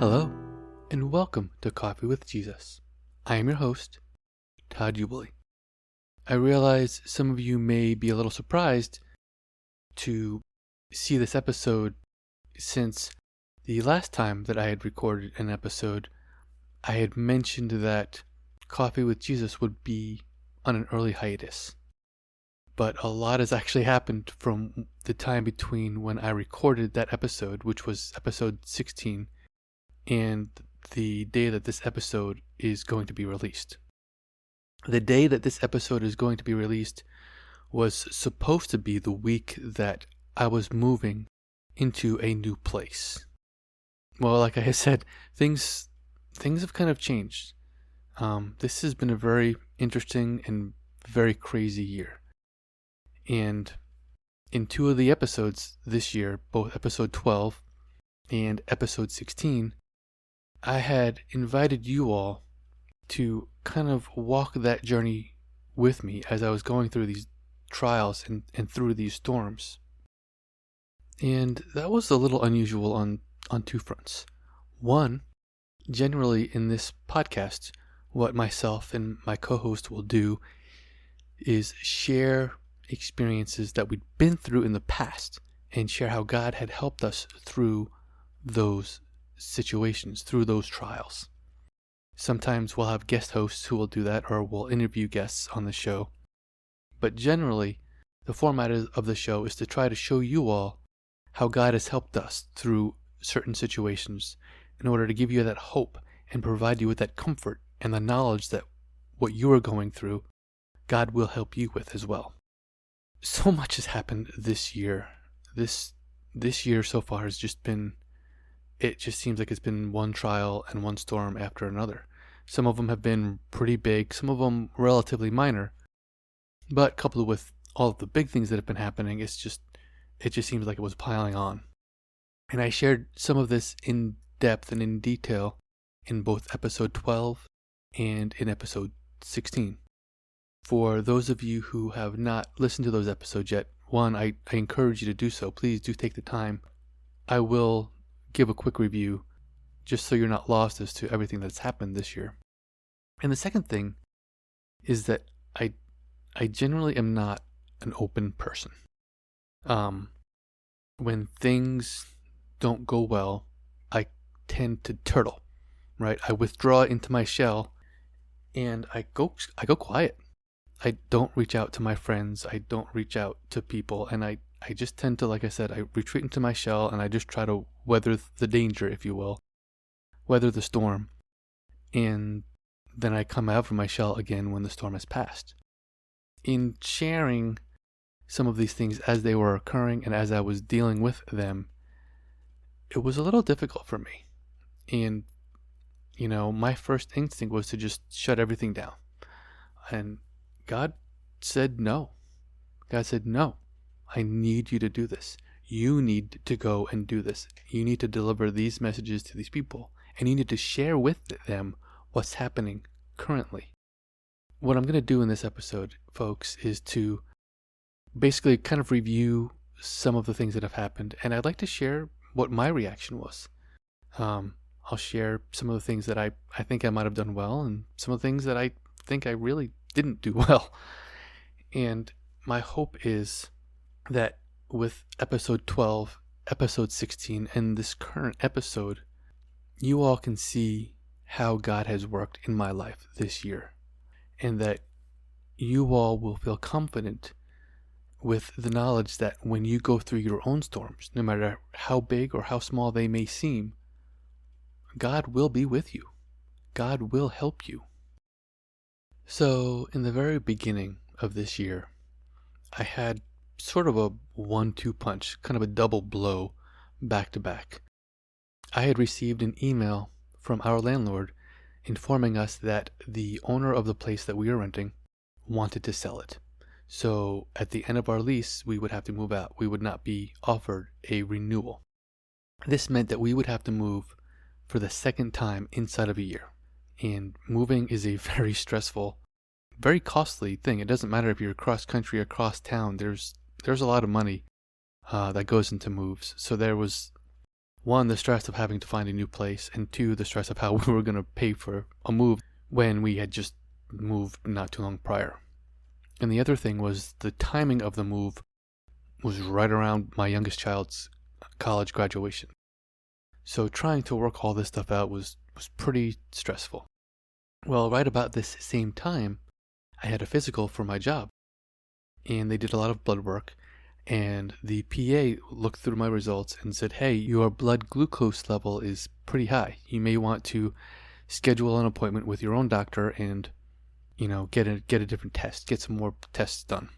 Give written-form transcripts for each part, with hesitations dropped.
Hello, and welcome to Coffee with Jesus. I am your host, Todd Uebele. I realize some of you may be a little surprised to see this episode since the last time that I had recorded an episode, I had mentioned that Coffee with Jesus would be on an early hiatus. But a lot has actually happened from the time between when I recorded that episode, which was episode 16, and the day that this episode is going to be released. The day that this episode is going to be released was supposed to be the week that I was moving into a new place. Well, like I said, things have kind of changed. This has been a very interesting and very crazy year. And in two of the episodes this year, both episode 12 and episode 16, I had invited you all to kind of walk that journey with me as I was going through these trials and through these storms. And that was a little unusual on two fronts. One, generally in this podcast, what myself and my co-host will do is share experiences that we'd been through in the past and share how God had helped us through those situations, through those trials. Sometimes we'll have guest hosts who will do that, or we'll interview guests on the show. But generally, the format of the show is to try to show you all how God has helped us through certain situations in order to give you that hope and provide you with that comfort and the knowledge that what you are going through, God will help you with as well. So much has happened this year. This year so far has just been, it just seems like it's been one trial and one storm after another. Some of them have been pretty big, some of them relatively minor, but coupled with all of the big things that have been happening, it just seems like it was piling on. And I shared some of this in depth and in detail in both episode 12 and in episode 16. For those of you who have not listened to those episodes yet, one, I encourage you to do so. Please do take the time. I will give a quick review just so you're not lost as to everything that's happened this year. And the second thing is that I generally am not an open person. When things don't go well, I tend to turtle, right? I withdraw into my shell and I go quiet. I don't reach out to my friends. I don't reach out to people. And I just tend to, like I said, I retreat into my shell and I just try to weather the danger, if you will, weather the storm. And then I come out from my shell again when the storm has passed. In sharing some of these things as they were occurring and as I was dealing with them, it was a little difficult for me. And, my first instinct was to just shut everything down. And God said no. God said, no, I need you to do this. You need to go and do this. You need to deliver these messages to these people. And you need to share with them what's happening currently. What I'm going to do in this episode, folks, is to basically kind of review some of the things that have happened. And I'd like to share what my reaction was. I'll share some of the things that I think I might have done well and some of the things that I think I really didn't do well. And my hope is that with episode 12, episode 16, and this current episode, you all can see how God has worked in my life this year, and that you all will feel confident with the knowledge that when you go through your own storms, no matter how big or how small they may seem, God will be with you. God will help you. So, in the very beginning of this year, I had sort of a 1-2 punch, kind of a double blow back to back. I had received an email from our landlord informing us that the owner of the place that we were renting wanted to sell it. So, at the end of our lease, we would have to move out. We would not be offered a renewal. This meant that we would have to move for the second time inside of a year. And moving is a very stressful, very costly thing. It doesn't matter if you're across country, across town. There's a lot of money that goes into moves. So there was One, the stress of having to find a new place, and two, the stress of how we were going to pay for a move when we had just moved not too long prior. And the other thing was the timing of the move was right around my youngest child's college graduation. So trying to work all this stuff out was pretty stressful. Well, right about this same time, I had a physical for my job, and they did a lot of blood work, and the PA looked through my results and said, hey, your blood glucose level is pretty high. You may want to schedule an appointment with your own doctor and, get a different test, get some more tests done.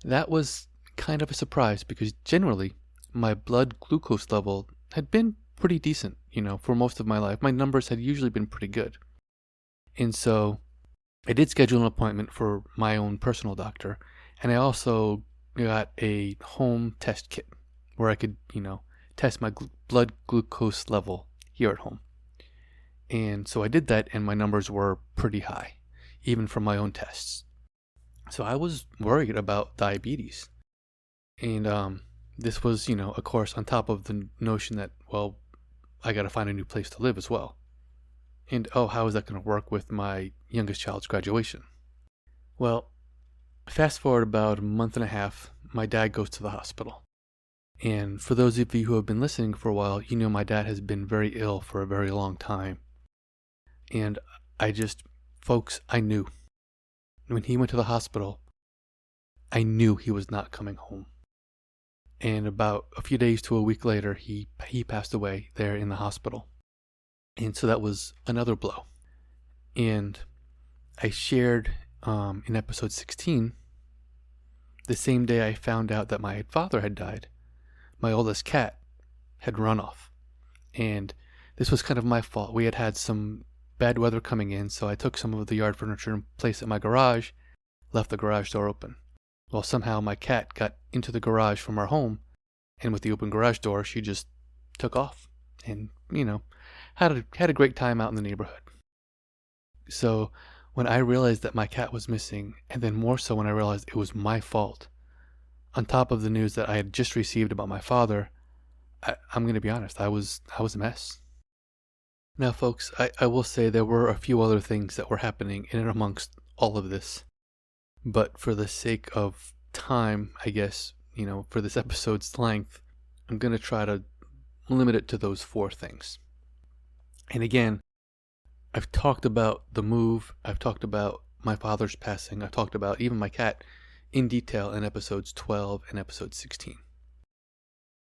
That was kind of a surprise because generally my blood glucose level had been pretty decent, for most of my life. My numbers had usually been pretty good. And so I did schedule an appointment for my own personal doctor, and I also got a home test kit where I could, test my blood glucose level here at home. And so I did that, and my numbers were pretty high, even from my own tests. So I was worried about diabetes. And this was, of course, on top of the notion that, well, I got to find a new place to live as well. And, how is that going to work with my youngest child's graduation? Well, fast forward about a month and a half, my dad goes to the hospital. And for those of you who have been listening for a while, my dad has been very ill for a very long time. And folks, I knew. When he went to the hospital, I knew he was not coming home. And about a few days to a week later, he passed away there in the hospital. And so that was another blow. And I shared in episode 16, the same day I found out that my father had died, my oldest cat had run off. And this was kind of my fault. We had some bad weather coming in, so I took some of the yard furniture and placed it in my garage, left the garage door open. Well, somehow my cat got into the garage from our home, and with the open garage door, she just took off and, had a great time out in the neighborhood. So when I realized that my cat was missing, and then more so when I realized it was my fault, on top of the news that I had just received about my father, I'm going to be honest, I was a mess. Now, folks, I will say there were a few other things that were happening in and amongst all of this. But for the sake of time, I guess, for this episode's length, I'm going to try to limit it to those 4 things. And again, I've talked about the move, I've talked about my father's passing, I've talked about even my cat in detail in episodes 12 and episode 16.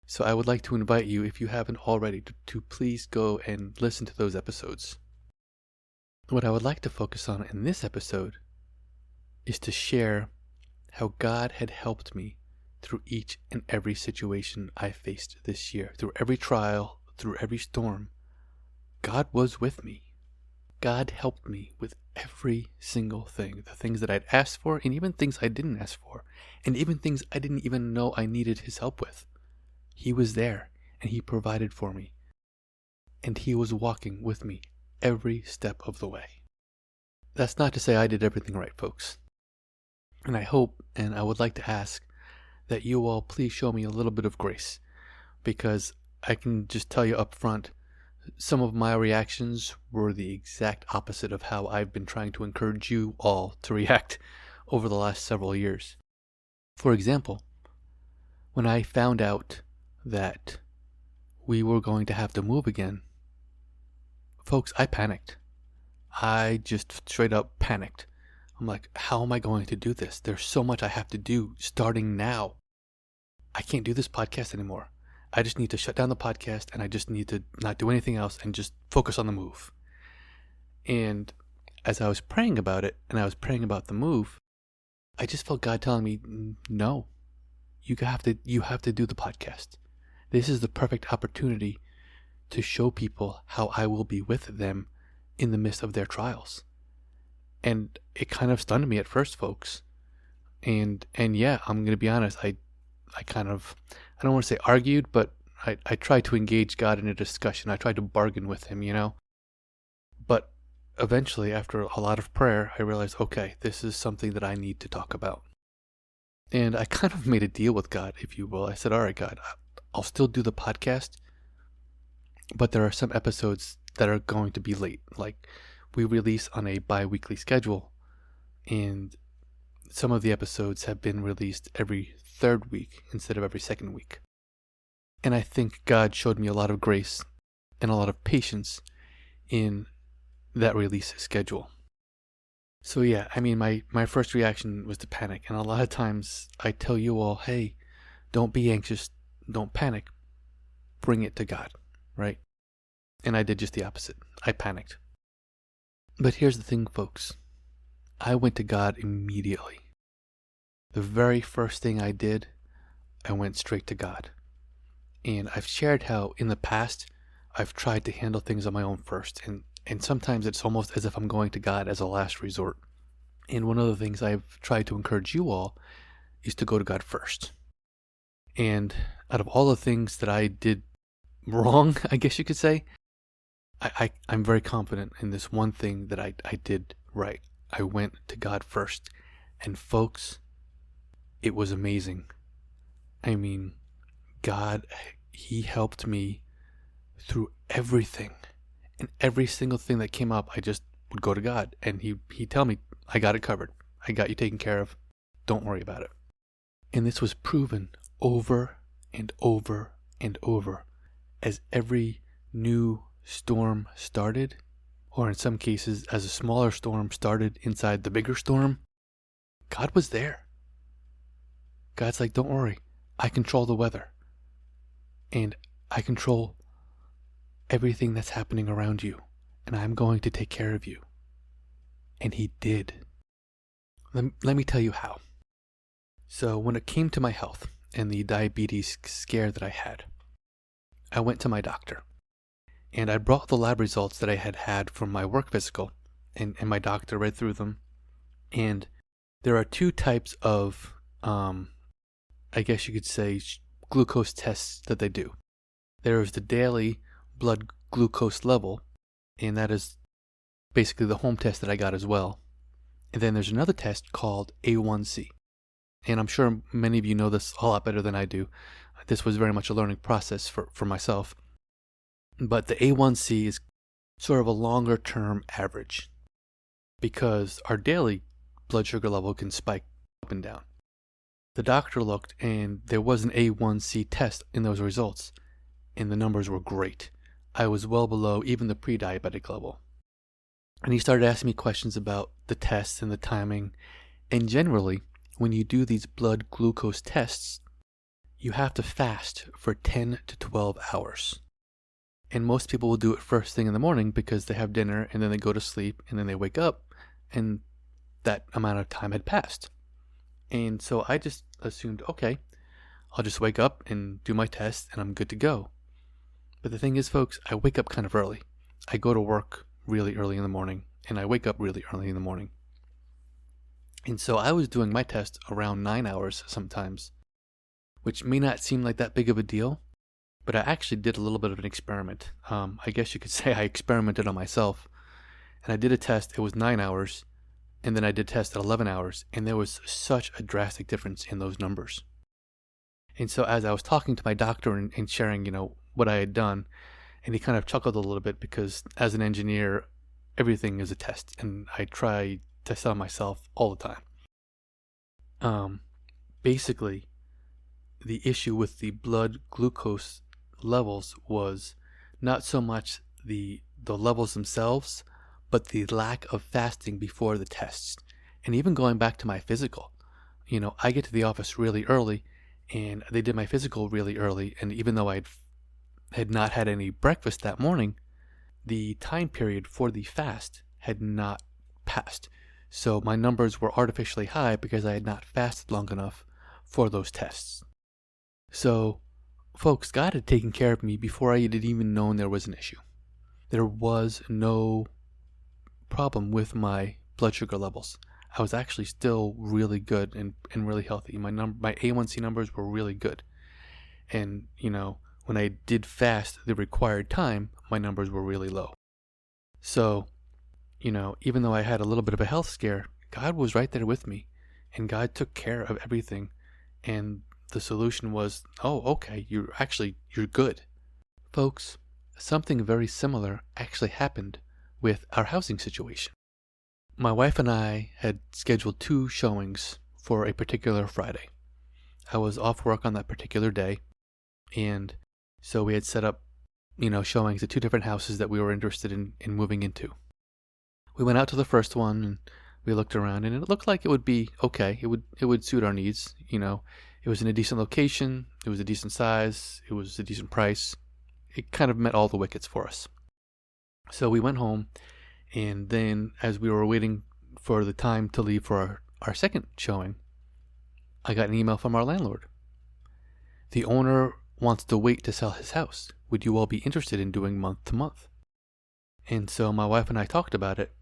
So I would like to invite you, if you haven't already, to please go and listen to those episodes. What I would like to focus on in this episode is to share how God had helped me through each and every situation I faced this year. Through every trial, through every storm, God was with me. God helped me with every single thing. The things that I'd asked for, and even things I didn't ask for, and even things I didn't even know I needed His help with. He was there, and He provided for me. And He was walking with me every step of the way. That's not to say I did everything right, folks. And I hope, and I would like to ask, that you all please show me a little bit of grace, because I can just tell you up front, some of my reactions were the exact opposite of how I've been trying to encourage you all to react over the last several years. For example, when I found out that we were going to have to move again, folks, I panicked. I just straight up panicked. I'm like, how am I going to do this? There's so much I have to do starting now. I can't do this podcast anymore. I just need to shut down the podcast, and I just need to not do anything else and just focus on the move. And as I was praying about it, and I was praying about the move, I just felt God telling me, no, you have to do the podcast. This is the perfect opportunity to show people how I will be with them in the midst of their trials. And it kind of stunned me at first, folks. And yeah, I'm going to be honest, I don't want to say argued, but I tried to engage God in a discussion. I tried to bargain with Him, But eventually, after a lot of prayer, I realized, okay, this is something that I need to talk about. And I kind of made a deal with God, if you will. I said, all right, God, I'll still do the podcast, but there are some episodes that are going to be late. Like, we release on a bi-weekly schedule, and some of the episodes have been released every third week instead of every second week. And I think God showed me a lot of grace and a lot of patience in that release schedule. So yeah, I mean, my first reaction was to panic. And a lot of times I tell you all, hey, don't be anxious, don't panic, bring it to God, right? And I did just the opposite. I panicked. But here's the thing, folks. I went to God immediately. The very first thing I did, I went straight to God. And I've shared how in the past, I've tried to handle things on my own first. And sometimes it's almost as if I'm going to God as a last resort. And one of the things I've tried to encourage you all is to go to God first. And out of all the things that I did wrong, I guess you could say, I'm very confident in this one thing that I did right. I went to God first. And folks, it was amazing. I mean, God, He helped me through everything. And every single thing that came up, I just would go to God. And He'd tell me, I got it covered. I got you taken care of. Don't worry about it. And this was proven over and over and over as every new storm started, or in some cases, as a smaller storm started inside the bigger storm. God was there. God's like, don't worry. I control the weather. And I control everything that's happening around you. And I'm going to take care of you. And He did. Let me tell you how. So when it came to my health and the diabetes scare that I had, I went to my doctor. And I brought the lab results that I had from my work physical. And my doctor read through them. And there are two types of, I guess you could say, glucose tests that they do. There is the daily blood glucose level, and that is basically the home test that I got as well. And then there's another test called A1C. And I'm sure many of you know this a lot better than I do. This was very much a learning process for myself. But the A1C is sort of a longer term average, because our daily blood sugar level can spike up and down. The doctor looked, and there was an A1C test in those results, and the numbers were great. I was well below even the pre-diabetic level. And he started asking me questions about the tests and the timing. And generally, when you do these blood glucose tests, you have to fast for 10 to 12 hours. And most people will do it first thing in the morning because they have dinner and then they go to sleep and then they wake up and that amount of time had passed. And so I just assumed, okay, I'll just wake up and do my test and I'm good to go. But the thing is, folks, I wake up kind of early. I go to work really early in the morning and I wake up really early in the morning. And so I was doing my test around 9 hours sometimes, which may not seem like that big of a deal, but I actually did a little bit of an experiment. I guess you could say I experimented on myself. And I did a test, it was 9 hours, and then I did test at 11 hours, and there was such a drastic difference in those numbers. And so as I was talking to my doctor and sharing, what I had done, and he kind of chuckled a little bit because as an engineer, everything is a test, and I try to tell myself all the time. Basically, the issue with the blood glucose levels was not so much the levels themselves, but the lack of fasting before the tests. And even going back to my physical, I get to the office really early, and they did my physical really early, and even though I had not had any breakfast that morning, the time period for the fast had not passed. So my numbers were artificially high because I had not fasted long enough for those tests. So, folks, God had taken care of me before I had even known there was an issue. There was no problem with my blood sugar levels. I was actually still really good and really healthy. My A1C numbers were really good. And, when I did fast the required time, my numbers were really low. So, even though I had a little bit of a health scare, God was right there with me. And God took care of everything. And the solution was, oh, okay, you're good. Folks, something very similar actually happened with our housing situation. My wife and I had scheduled 2 showings for a particular Friday. I was off work on that particular day, and so we had set up, showings at 2 different houses that we were interested in moving into. We went out to the first one, and we looked around, and it looked like it would be okay. It would suit our needs. It was in a decent location, it was a decent size, it was a decent price. It kind of met all the wickets for us. So we went home, and then as we were waiting for the time to leave for our second showing, I got an email from our landlord. The owner wants to wait to sell his house. Would you all be interested in doing month to month? And so my wife and I talked about it,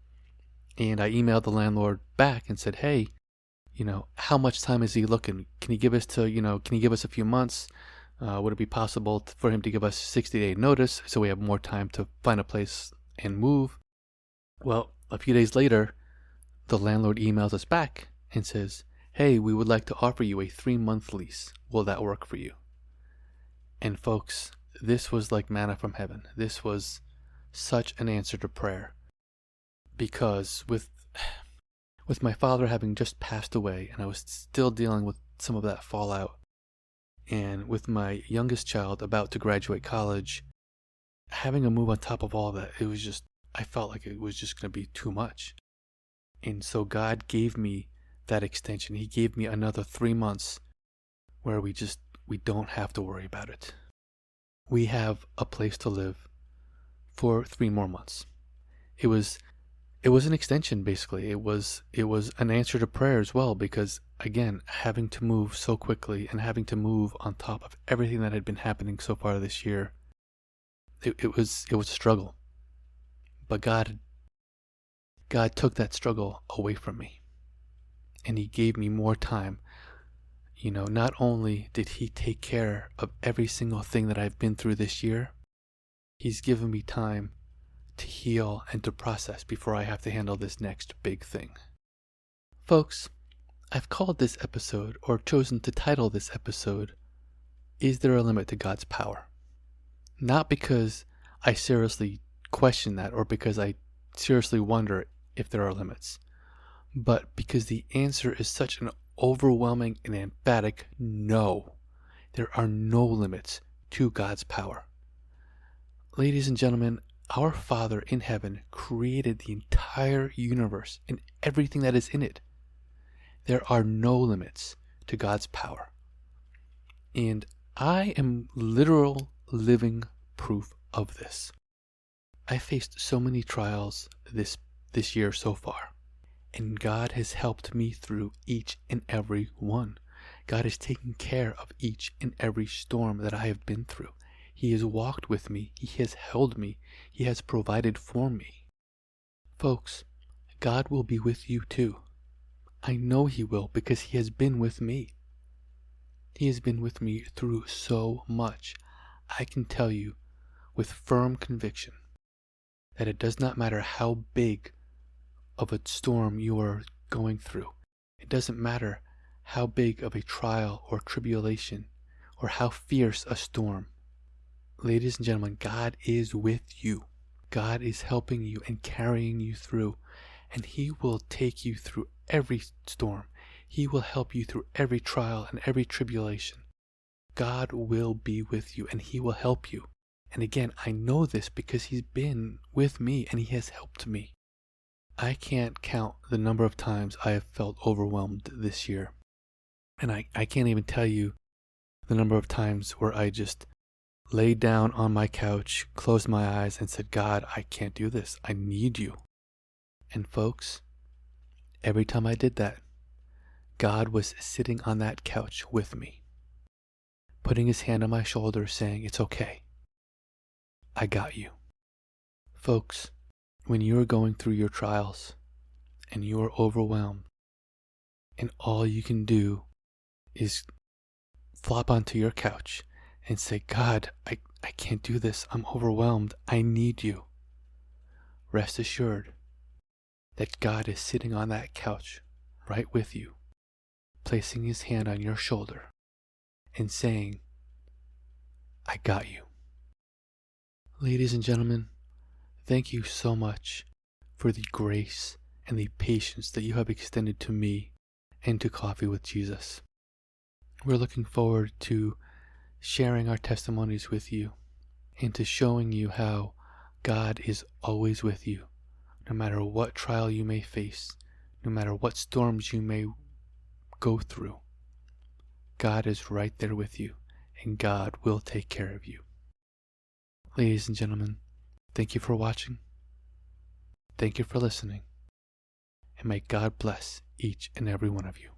and I emailed the landlord back and said, hey, how much time is he looking? Can he give us a few months? Would it be possible for him to give us 60-day notice so we have more time to find a place and move? Well, a few days later, the landlord emails us back and says, hey, we would like to offer you a 3-month lease. Will that work for you? And folks, this was like manna from heaven. This was such an answer to prayer. Because with my father having just passed away, and I was still dealing with some of that fallout, and with my youngest child about to graduate college, having a move on top of all that, I felt like it was just going to be too much. And so God gave me that extension. He gave me another 3 months where we don't have to worry about it. We have a place to live for 3 more months. It was an extension, basically. It was an answer to prayer as well, because again, having to move so quickly and having to move on top of everything that had been happening so far this year, it was a struggle. But God took that struggle away from me, and He gave me more time. Not only did He take care of every single thing that I've been through this year, He's given me time to heal and to process before I have to handle this next big thing. Folks, I've called this episode, or chosen to title this episode, Is There a Limit to God's Power? Not because I seriously question that, or because I seriously wonder if there are limits, but because the answer is such an overwhelming and emphatic no. There are no limits to God's power. Ladies and gentlemen, our Father in heaven created the entire universe and everything that is in it. There are no limits to God's power. And I am literal living proof of this. I faced so many trials this year so far, and God has helped me through each and every one. God has taken care of each and every storm that I have been through. He has walked with me. He has held me. He has provided for me. Folks, God will be with you too. I know He will, because He has been with me. He has been with me through so much. I can tell you with firm conviction that it does not matter how big of a storm you are going through. It doesn't matter how big of a trial or tribulation or how fierce a storm. Ladies and gentlemen, God is with you. God is helping you and carrying you through, and He will take you through every storm. He will help you through every trial and every tribulation. God will be with you, and He will help you. And again, I know this because He's been with me and He has helped me. I can't count the number of times I have felt overwhelmed this year. And I can't even tell you the number of times where I just laid down on my couch, closed my eyes, and said, God, I can't do this. I need you. And folks, every time I did that, God was sitting on that couch with me, putting His hand on my shoulder, saying, it's okay. I got you. Folks, when you are going through your trials and you are overwhelmed, and all you can do is flop onto your couch and say, God, I can't do this. I'm overwhelmed. I need you. Rest assured that God is sitting on that couch right with you, placing His hand on your shoulder and saying, I got you. Ladies and gentlemen, thank you so much for the grace and the patience that you have extended to me and to Coffee with Jesus. We're looking forward to sharing our testimonies with you and to showing you how God is always with you, no matter what trial you may face, no matter what storms you may go through. God is right there with you, and God will take care of you. Ladies and gentlemen, thank you for watching. Thank you for listening. And may God bless each and every one of you.